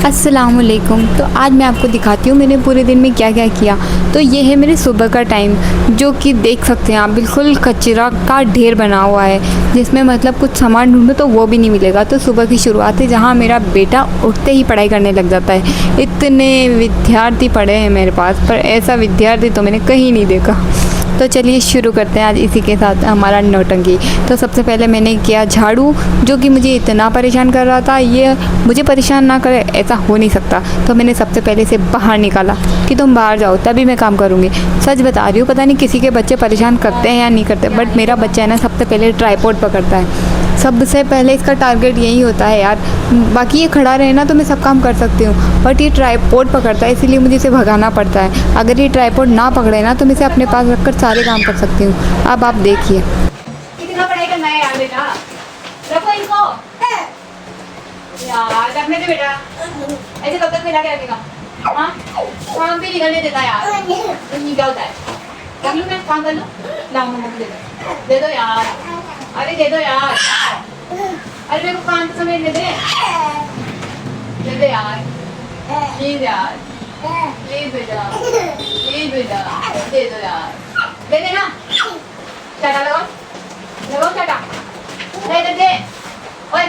अस्सलामुअलैकुम। तो आज मैं आपको दिखाती हूँ मैंने पूरे दिन में क्या क्या किया। तो ये है मेरे सुबह का टाइम, जो कि देख सकते हैं आप, बिल्कुल कचरा का ढेर बना हुआ है, जिसमें मतलब कुछ सामान ढूंढो तो वो भी नहीं मिलेगा। तो सुबह की शुरुआत है जहाँ मेरा बेटा उठते ही पढ़ाई करने लग जाता है। इतने विद्यार्थी पढ़े हैं मेरे पास, पर ऐसा विद्यार्थी तो मैंने कहीं नहीं देखा। तो चलिए शुरू करते हैं आज इसी के साथ हमारा नौटंकी। तो सबसे पहले मैंने किया झाड़ू, जो कि मुझे इतना परेशान कर रहा था। ये मुझे परेशान ना करे ऐसा हो नहीं सकता। तो मैंने सबसे पहले इसे बाहर निकाला कि तुम बाहर जाओ तभी मैं काम करूँगी। सच बता रही हूँ, पता नहीं किसी के बच्चे परेशान करते हैं या नहीं करते, बट मेरा बच्चा है ना सबसे पहले ट्राइपॉड पकड़ता है। सबसे पहले इसका टारगेट यही होता है यार। बाकी ये खड़ा रहे ना तो मैं सब काम कर सकती हूँ, बट ये ट्राइपॉड पकड़ता है, इसीलिए मुझे इसे भगाना पड़ता है। अगर ये ट्राइपॉड ना पकड़े ना तो मैं इसे अपने पास रखकर सारे काम कर सकती हूँ। अब आप देखिए। कितना पढ़ाई करना है यार बेटा, रखो इनको यार, रखने दे बेटा। ऐसे कब तक मिला के रखेगा? हाँ, काम भी निकलने देता यार। तो क्या होता है? कर लूँ मैं, काम कर लूँ। लाओ मम्मा को दे दो यार। अरे दे दो यार। अरे मेरे को काम तो समेटने दे दे यार, प्लीज यार, प्लीज बेटा, प्लीज बेटा, दे दो यार, दे देना। टाटा लगाओ, लगाओ टाटा, दे दे। ओए,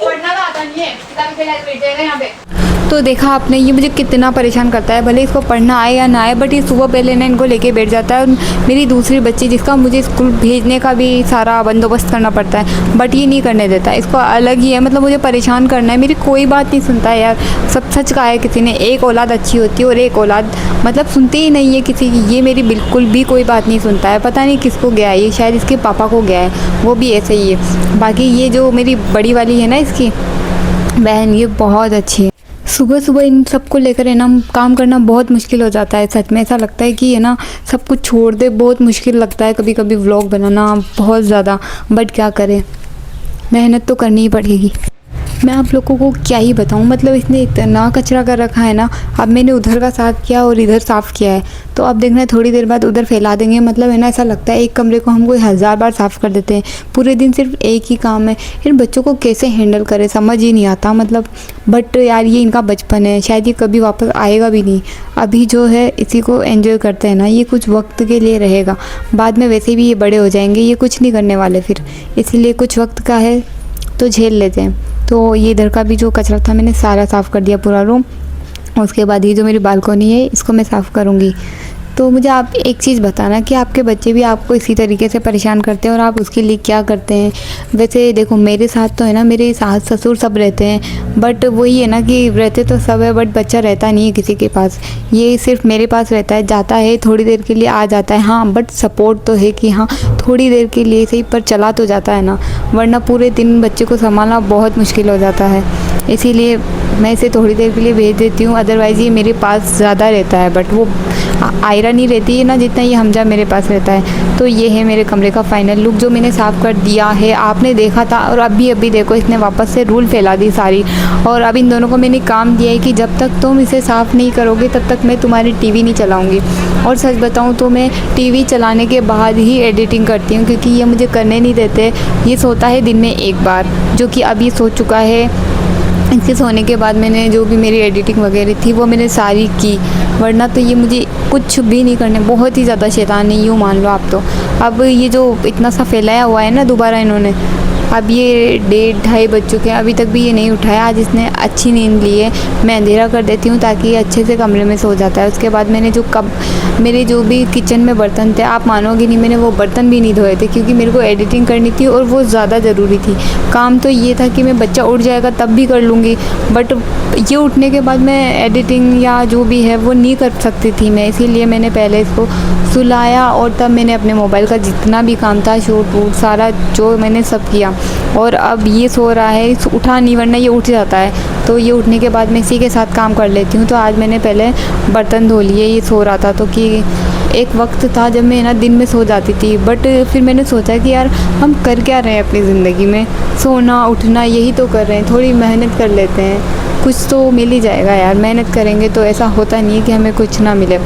पढ़ना तो आता नहीं है, किताब पे बैठ जाएगा यहाँ पे। तो देखा आपने, ये मुझे कितना परेशान करता है। भले इसको पढ़ना आए या ना आए, बट ये सुबह पहले ना इनको लेके बैठ जाता है। और मेरी दूसरी बच्ची, जिसका मुझे स्कूल भेजने का भी सारा बंदोबस्त करना पड़ता है, बट ये नहीं करने देता। इसको अलग ही है, मतलब मुझे परेशान करना है। मेरी कोई बात नहीं सुनता है यार। सब सच कहा है किसी ने, एक औलाद अच्छी होती है और एक औलाद मतलब सुनती ही नहीं है किसी की। ये मेरी बिल्कुल भी कोई बात नहीं सुनता है। पता नहीं किसको गया है ये, शायद इसके पापा को गया है, वो भी ऐसे ही है। बाकी ये जो मेरी बड़ी वाली है ना, इसकी बहन, ये बहुत अच्छी है। सुबह सुबह इन सबको लेकर है ना काम करना बहुत मुश्किल हो जाता है। सच में ऐसा लगता है कि है ना सब कुछ छोड़ दे, बहुत मुश्किल लगता है कभी कभी व्लॉग बनाना, बहुत ज़्यादा। बट क्या करें, मेहनत तो करनी ही पड़ेगी। मैं आप लोगों को क्या ही बताऊं, मतलब इसने इतना कचरा कर रखा है ना। अब मैंने उधर का साफ़ किया और इधर साफ़ किया है, तो अब देखना है थोड़ी देर बाद उधर फैला देंगे। मतलब है ना, ऐसा लगता है एक कमरे को हम कोई 1000 बार साफ़ कर देते हैं। पूरे दिन सिर्फ एक ही काम है। इन बच्चों को कैसे हैंडल करें समझ ही नहीं आता, मतलब। बट यार ये इनका बचपन है, शायद ये कभी वापस आएगा भी नहीं। अभी जो है इसी को एंजॉय करते हैं ना, ये कुछ वक्त के लिए रहेगा। बाद में वैसे भी ये बड़े हो जाएंगे, ये कुछ नहीं करने वाले फिर। इसीलिए कुछ वक्त का है तो झेल लेते हैं। तो ये इधर का भी जो कचरा था मैंने सारा साफ़ कर दिया, पूरा रूम। उसके बाद ये जो मेरी बालकोनी है इसको मैं साफ़ करूँगी। तो मुझे आप एक चीज़ बताना कि आपके बच्चे भी आपको इसी तरीके से परेशान करते हैं और आप उसके लिए क्या करते हैं। वैसे देखो मेरे साथ तो है ना, मेरे सास ससुर सब रहते हैं, बट वही है ना कि रहते तो सब है, बट बच्चा रहता नहीं है किसी के पास। ये सिर्फ मेरे पास रहता है, जाता है थोड़ी देर के लिए आ जाता है। हाँ, बट सपोर्ट तो है कि हाँ थोड़ी देर के लिए सही, पर चला तो जाता है ना, वरना पूरे दिन बच्चे को संभालना बहुत मुश्किल हो जाता है। इसीलिए मैं इसे थोड़ी देर के लिए भेज देती हूँ, अदरवाइज़ ये मेरे पास ज़्यादा रहता है। बट वो आयरा नहीं रहती है ना जितना ये हमजा मेरे पास रहता है। तो ये है मेरे कमरे का फाइनल लुक, जो मैंने साफ़ कर दिया है, आपने देखा था। और अभी देखो इसने वापस से रूल फैला दी सारी। और अब इन दोनों को मैंने काम दिया है कि जब तक तुम इसे साफ़ नहीं करोगे तब तक मैं तुम्हारी टीवी नहीं चलाऊँगी। और सच बताऊँ तो मैं टीवी चलाने के बाद ही एडिटिंग करती हूँ, क्योंकि ये मुझे करने नहीं देते। ये सोता है दिन में एक बार, जो कि अब ये सो चुका है। इसके सोने के बाद मैंने जो भी मेरी एडिटिंग वगैरह थी वो मैंने सारी की, वरना तो ये मुझे कुछ भी नहीं करने। बहुत ही ज़्यादा शैतान है, यूँ मान लो आप तो। अब ये जो इतना सा फैलाया हुआ है ना दोबारा इन्होंने, अब ये 1:30 बज चुके हैं, अभी तक भी ये नहीं उठाया। आज इसने अच्छी नींद ली है। मैं अंधेरा कर देती हूँ ताकि ये अच्छे से कमरे में सो जाता है। उसके बाद मैंने मेरे जो भी किचन में बर्तन थे, आप मानोगे नहीं, मैंने वो बर्तन भी नहीं धोए थे, क्योंकि मेरे को एडिटिंग करनी थी और वो ज़्यादा ज़रूरी थी। काम तो ये था कि मैं बच्चा उठ जाएगा तब भी कर लूँगी, बट ये उठने के बाद मैं एडिटिंग या जो भी है वो नहीं कर सकती थी मैं। इसीलिए मैंने पहले इसको सुलाया और तब मैंने अपने मोबाइल का जितना भी काम था, शूट वूट सारा जो मैंने सब किया। और अब ये सो रहा है, उठा नहीं, वरना ये उठ जाता है। तो ये उठने के बाद मैं इसी के साथ काम कर लेती हूँ। तो आज मैंने पहले बर्तन धो लिए, ये सो रहा था। तो कि एक वक्त था जब मैं ना दिन में सो जाती थी, बट फिर मैंने सोचा कि यार हम कर क्या रहे हैं अपनी ज़िंदगी में, सोना उठना यही तो कर रहे हैं, थोड़ी मेहनत कर लेते हैं। कुछ तो मिल ही जाएगा यार। मेहनत करेंगे तो ऐसा होता नहीं है कि हमें कुछ ना मिले,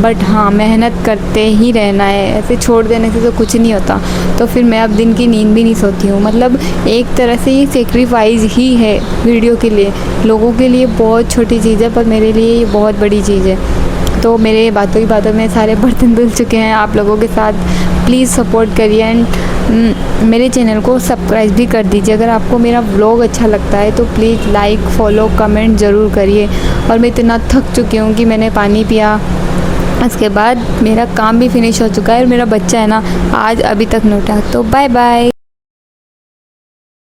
बट हाँ मेहनत करते ही रहना है, ऐसे छोड़ देने से तो कुछ नहीं होता। तो फिर मैं अब दिन की नींद भी नहीं सोती हूँ, मतलब एक तरह से ये सेक्रीफाइस ही है वीडियो के लिए। लोगों के लिए बहुत छोटी चीज़ है पर मेरे लिए ये बहुत बड़ी चीज़ है। तो मेरे बातों ही बातों में सारे बर्तन धुल चुके हैं आप लोगों के साथ। प्लीज़ सपोर्ट करिए एंड मेरे चैनल को सब्सक्राइब भी कर दीजिए। अगर आपको मेरा व्लॉग अच्छा लगता है तो प्लीज़ लाइक फॉलो कमेंट ज़रूर करिए। और मैं इतना थक चुकी हूँ कि मैंने पानी पिया, उसके बाद मेरा काम भी फिनिश हो चुका है और मेरा बच्चा है ना आज अभी तक नहीं उठा। तो बाय बाय।